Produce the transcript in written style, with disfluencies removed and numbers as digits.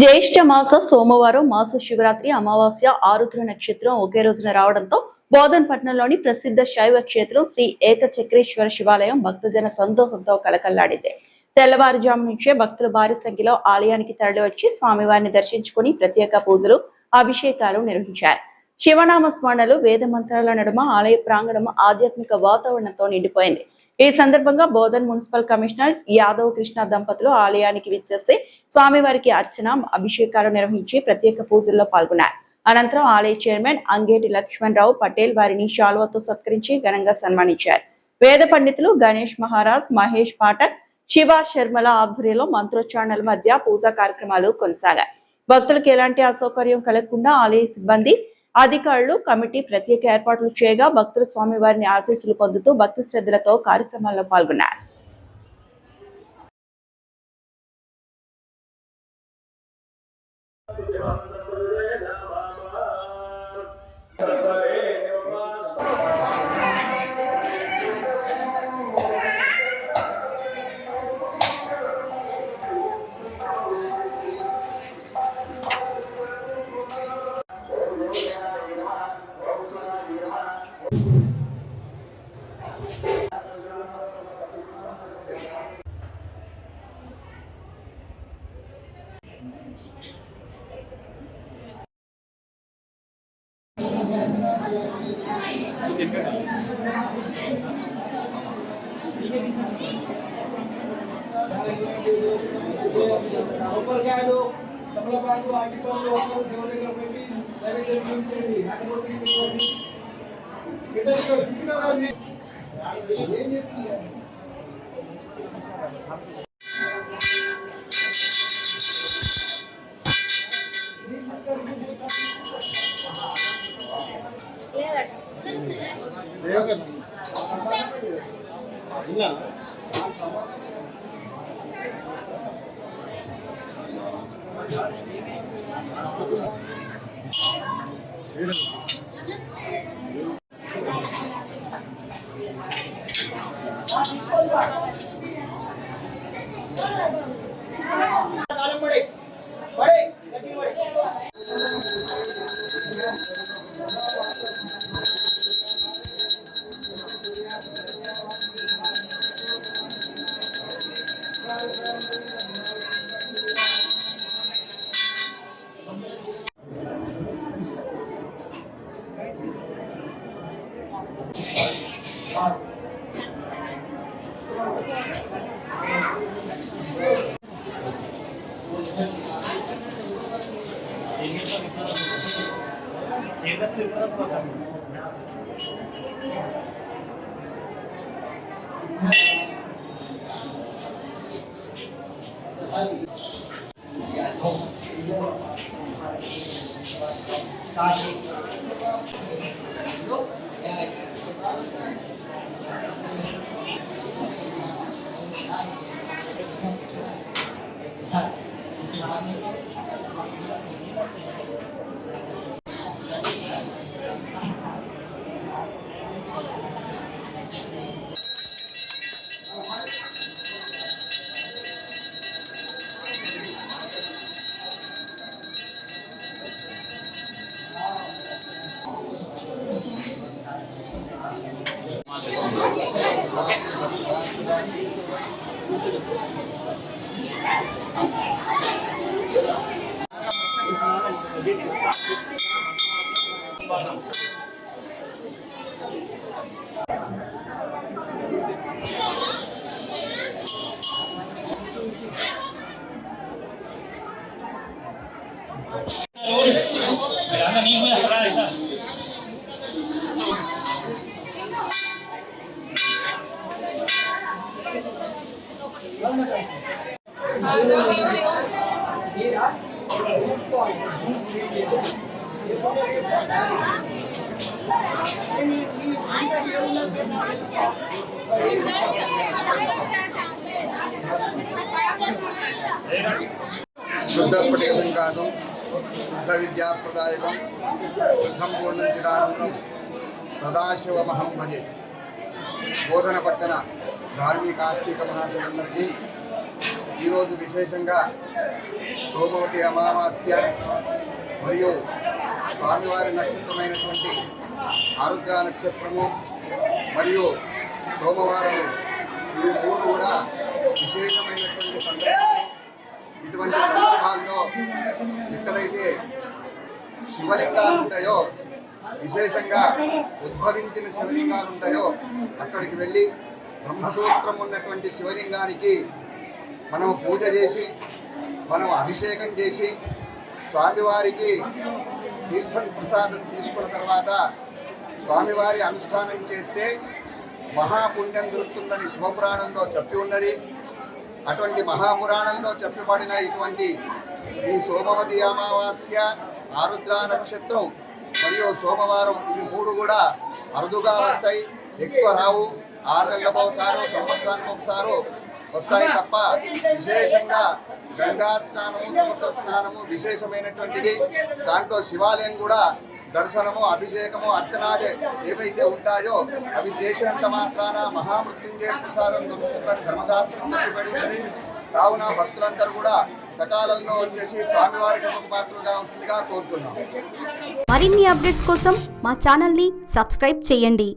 జ్యేష్ఠ మాస సోమవారం మాస శివరాత్రి అమావాస్య ఆరుద్ర నక్షత్రం ఒకే రోజున రావడంతో బోధన్ పట్టణంలోని ప్రసిద్ధ శైవ క్షేత్రం శ్రీ ఏకచక్రేశ్వర శివాలయం భక్తజన సందోహంతో కలకల్లాడింది. తెల్లవారుజాము నుంచే భక్తులు భారీ సంఖ్యలో ఆలయానికి తరలివచ్చి స్వామివారిని దర్శించుకుని ప్రత్యేక పూజలు అభిషేకాలు నిర్వహించారు. శివనామ స్మరణలు వేద మంత్రాల నడుమ ఆలయ ప్రాంగణం ఆధ్యాత్మిక వాతావరణంతో నిండిపోయింది. ఈ సందర్భంగా బోధన్ మున్సిపల్ కమిషనర్ యాదవ్ కృష్ణ దంపతులు ఆలయానికి విచ్చేసి స్వామివారికి అర్చన అభిషేకాలు నిర్వహించి ప్రత్యేక పూజల్లో పాల్గొన్నారు. అనంతరం ఆలయ చైర్మన్ అంగేటి లక్ష్మణరావు పటేల్ వారిని శాల్వాతో సత్కరించి ఘనంగా సన్మానించారు. వేద పండితులు గణేష్ మహారాజ్, మహేష్ పాఠక్, శివ శర్మల ఆధ్వర్యంలో మంత్రోచ్చారణల మధ్య పూజా కార్యక్రమాలు కొనసాగాయి. భక్తులకు ఎలాంటి అసౌకర్యం కలగకుండా ఆలయ సిబ్బంది, అధికారులు, కమిటీ ప్రత్యేక ఏర్పాట్లు చేయగా భక్తులు స్వామివారిని ఆశీస్సులు పొందుతూ భక్తి శ్రద్ధలతో కార్యక్రమాల్లో పాల్గొన్నారు. కొబ్బరికాయలు, తమలపాకు, అరటిపళ్ళు ఒకరు దేవుడి దగ్గర పెట్టి నైవేద్యం చూపించండి. ఏం చేస్తున్నారు? శుద్ధ స్ఫటిక సంకాశం, శుద్ధ విద్యాప్రదాయకం, శుద్ధం పూర్ణం చిదానందం సదాశివమహం భజే. బోధన పట్టణ ధార్మిక ఆస్తిక మహాశులందరికీ ఈరోజు విశేషంగా సోమవతి అమావాస్య మరియు స్వామివారి నక్షత్రమైనటువంటి ఆరుద్ర నక్షత్రము మరియు సోమవారం ఇవి మూడు కూడా విశేషమైనటువంటి సందర్భాలు. ఇటువంటి సందర్భాల్లో ఎక్కడైతే శివలింగాలు ఉంటాయో, విశేషంగా ఉద్భవించిన శివలింగాలు ఉంటాయో అక్కడికి వెళ్ళి బ్రహ్మసూత్రం ఉన్నటువంటి శివలింగానికి మనం పూజ చేసి మనం అభిషేకం చేసి స్వామివారికి తీర్థం ప్రసాదం తీసుకున్న తర్వాత స్వామివారి అనుష్ఠానం చేస్తే మహాపుణ్యం దొరుకుతుందని శివపురాణంలో చెప్పి ఉన్నది. అటువంటి మహాపురాణంలో చెప్పబడిన ఇటువంటి ఈ సోమవతి అమావాస్య, ఆరుద్ర నక్షత్రం మరియు సోమవారం ఇవి మూడు కూడా అరుదుగా వస్తాయి, ఎక్కువ రావు. 6 నెలలకు ఒకసారి, సంవత్సరానికి ఒకసారి వస్తాయి తప్ప విశేషంగా గంగా స్నానము, సముద్ర స్నానము విశేషమైనటువంటిది. దాంట్లో శివాలయం కూడా దర్శనము, అభిషేకము, అర్చనాలు ఏవైతే ఉంటాయో అవి చేసినంత మాత్రాన మహామృత్యుంజయ ప్రసాదం దొరుకుతుందని ధర్మశాస్త్రం చెప్పబడి. కావున భక్తులందరూ కూడా సకాలంలో వచ్చేసి స్వామివారికి పాత్రలుగా ఉంటుందిగా కోరుతున్నాం. మరిన్ని అప్డేట్స్ కోసం మా ఛానల్ని సబ్స్క్రైబ్ చేయండి.